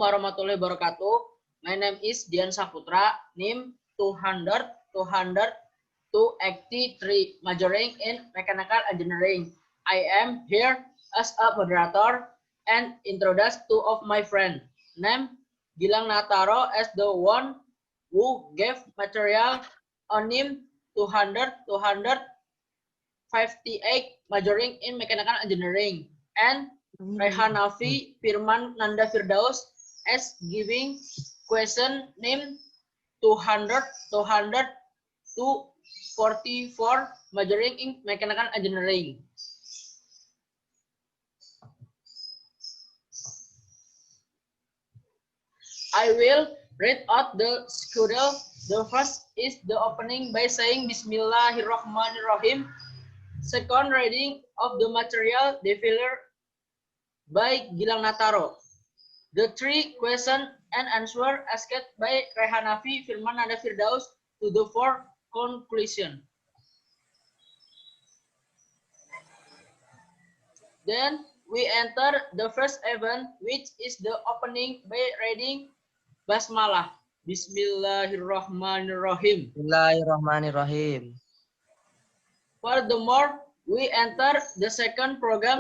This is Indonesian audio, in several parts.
warahmatullahi wabarakatuh. My name is Dian Saputra, NIM 283, majoring in mechanical engineering. I am here as a moderator and introduce two of my friends. Name Gilang Nataro as the one who gave material on NIM 258, majoring in mechanical engineering, and Rehanafi Firman Nanda Firdaus as giving question name 244, majoring in mechanical engineering. I will read out the schedule. The first is the opening by saying Bismillahirrahmanirrahim. Second reading of the material delivered by Gilang Nataro. The three question and answer asked by Rehanafi Firman Nanda Firdaus to the four conclusion. Then we enter the first event, which is the opening by reading Basmalah. Bismillahirrahmanirrahim. Bismillahirrahmanirrahim. Furthermore, we enter the second program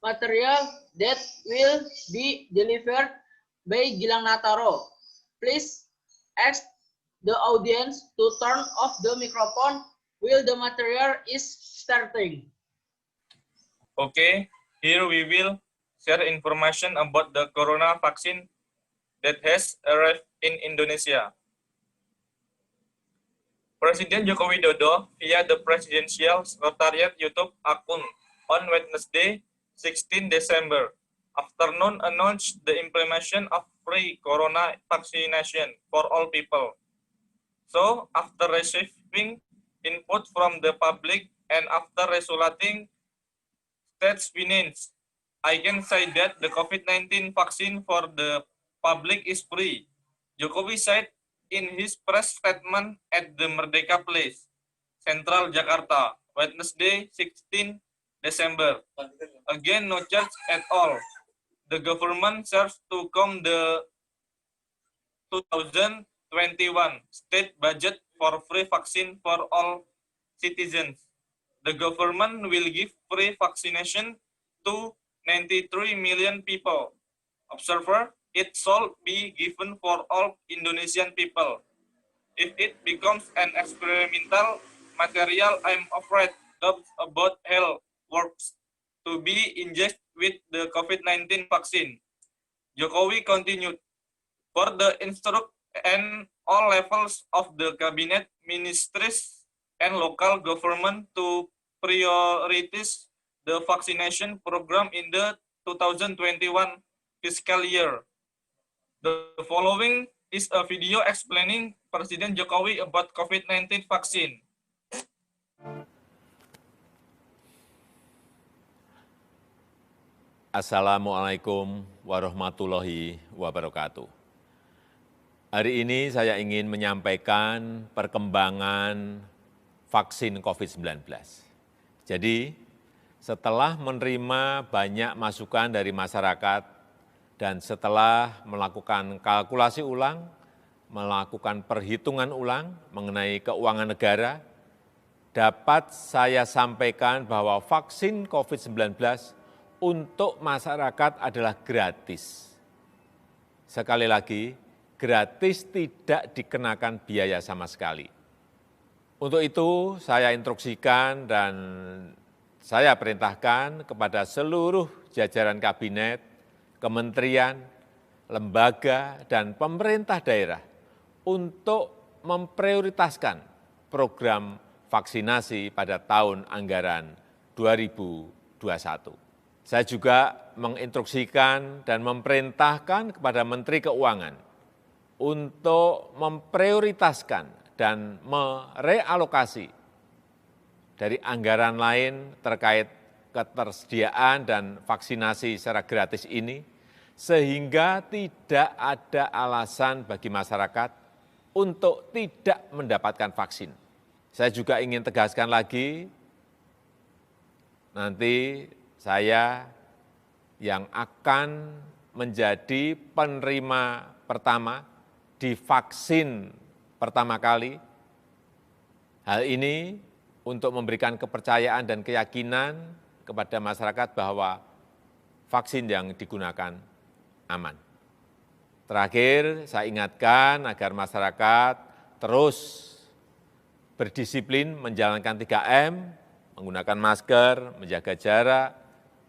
material that will be delivered by Gilang Nataro. Please ask the audience to turn off the microphone while the material is starting. Okay, here we will share information about the corona vaccine that has arrived in Indonesia. Presiden Joko Widodo via the Presidential Secretariat YouTube account on Wednesday, 16 December afternoon announced the implementation of free corona vaccination for all people. So, after receiving input from the public and after resulting state finance, I can say that the COVID-19 vaccine for the public is free. Jokowi said in his press statement at the Merdeka Place, Central Jakarta, Wednesday, 16 December. Again, no charge at all. The government serves to come the 2021 state budget for free vaccine for all citizens. The government will give free vaccination to 93 million people. Observer, it shall be given for all Indonesian people. If it becomes an experimental material, I'm afraid doubts about health works to be injected with the COVID-19 vaccine. Jokowi continued, for the instruct and all levels of the cabinet ministries and local government to prioritize the vaccination program in the 2021 fiscal year. The following is a video explaining President Jokowi about COVID-19 vaccine. Assalamualaikum warahmatullahi wabarakatuh. Hari ini saya ingin menyampaikan perkembangan vaksin COVID-19. Jadi, setelah menerima banyak masukan dari masyarakat dan setelah melakukan kalkulasi ulang, melakukan perhitungan ulang mengenai keuangan negara, dapat saya sampaikan bahwa vaksin COVID-19 untuk masyarakat adalah gratis. Sekali lagi, gratis, tidak dikenakan biaya sama sekali. Untuk itu, saya instruksikan dan saya perintahkan kepada seluruh jajaran kabinet, kementerian, lembaga, dan pemerintah daerah untuk memprioritaskan program vaksinasi pada tahun anggaran 2021. Saya juga menginstruksikan dan memerintahkan kepada Menteri Keuangan untuk memprioritaskan dan merealokasi dari anggaran lain terkait ketersediaan dan vaksinasi secara gratis ini, sehingga tidak ada alasan bagi masyarakat untuk tidak mendapatkan vaksin. Saya juga ingin tegaskan lagi, nanti saya yang akan menjadi penerima pertama divaksin pertama kali. Hal ini untuk memberikan kepercayaan dan keyakinan kepada masyarakat bahwa vaksin yang digunakan aman. Terakhir, saya ingatkan agar masyarakat terus berdisiplin menjalankan 3M, menggunakan masker, menjaga jarak,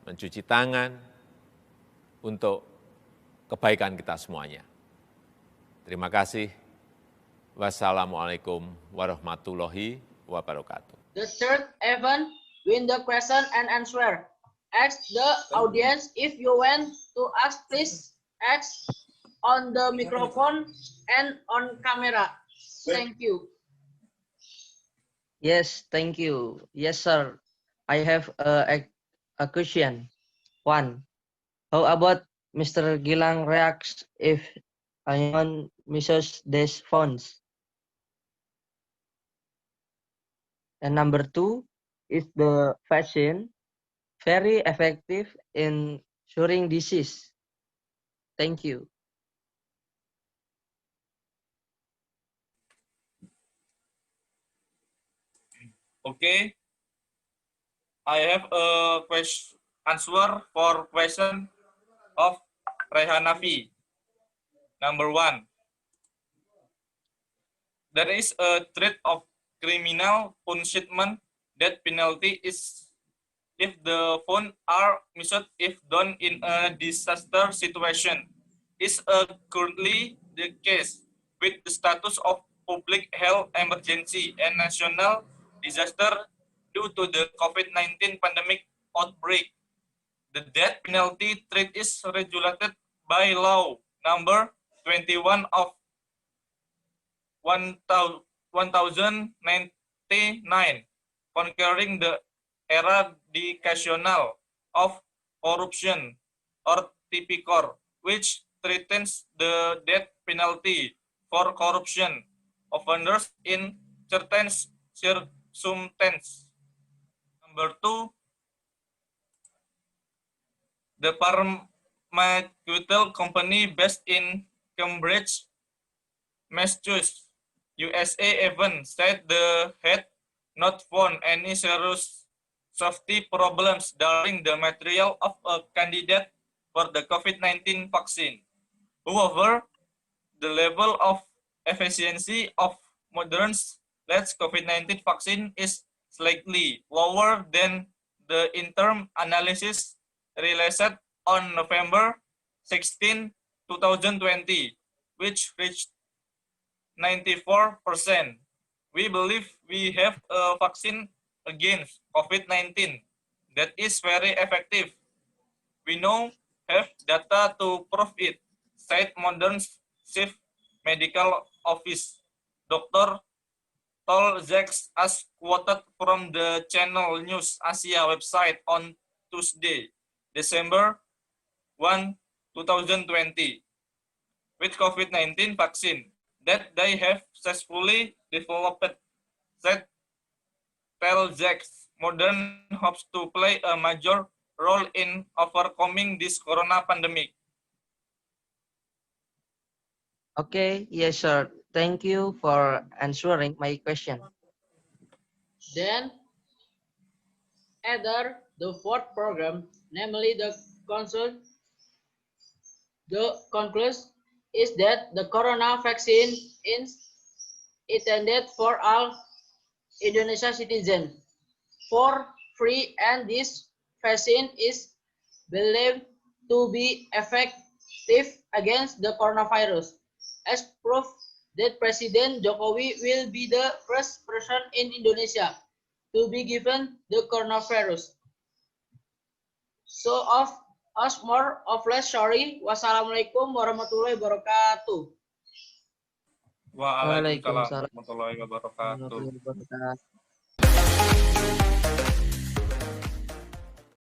mencuci tangan, untuk kebaikan kita semuanya. Terima kasih. Wassalamualaikum warahmatullahi wabarakatuh. The third event, win the question and answer. Ask the audience if you want to ask, please ask on the microphone and on camera. Thank you. Yes, thank you. Yes, sir. I have a question. One, how about Mr. Gilang reacts if anyone misses these phones? And number two, is the vaccine very effective in curing disease? Thank you. Okay, I have a answer for question of Rehanafi. Number one, there is a threat of criminal punishment. That penalty is if the phone are missed if done in a disaster situation. Is currently the case with the status of public health emergency and national disaster due to the COVID-19 pandemic outbreak. The death penalty threat is regulated by law number 21 of 1099, conquering the eradicational of corruption or TPCOR, which threatens the death penalty for corruption offenders in certain circumstances. Number two, the pharmaceutical company based in Cambridge, Massachusetts, USA, even said they had not found any serious safety problems during the material of a candidate for the COVID-19 vaccine. However, the level of efficiency of Moderna's latest COVID-19 vaccine is slightly lower than the interim analysis released on November 16, 2020, which reached 94%. We believe we have a vaccine against COVID-19 that is very effective. We now have data to prove it, said Modern's chief medical officer, Dr. Tolzek, as quoted from the Channel News Asia website on Tuesday, December 1, 2020. With COVID-19 vaccine that they have successfully developed, said Tolzek. Modern hopes to play a major role in overcoming this corona pandemic. Okay, yes, sir. Thank you for answering my question. Then, either the fourth program, namely the conclusion is that the corona vaccine is intended for all Indonesia citizens for free, and this vaccine is believed to be effective against the coronavirus, as proof that President Jokowi will be the first person in Indonesia to be given the coronavirus. So of us more of less sorry. Wassalamualaikum warahmatullahi wabarakatuh. Waalaikumsalam warahmatullahi wabarakatuh. Waalaikumsalam warahmatullahi wabarakatuh.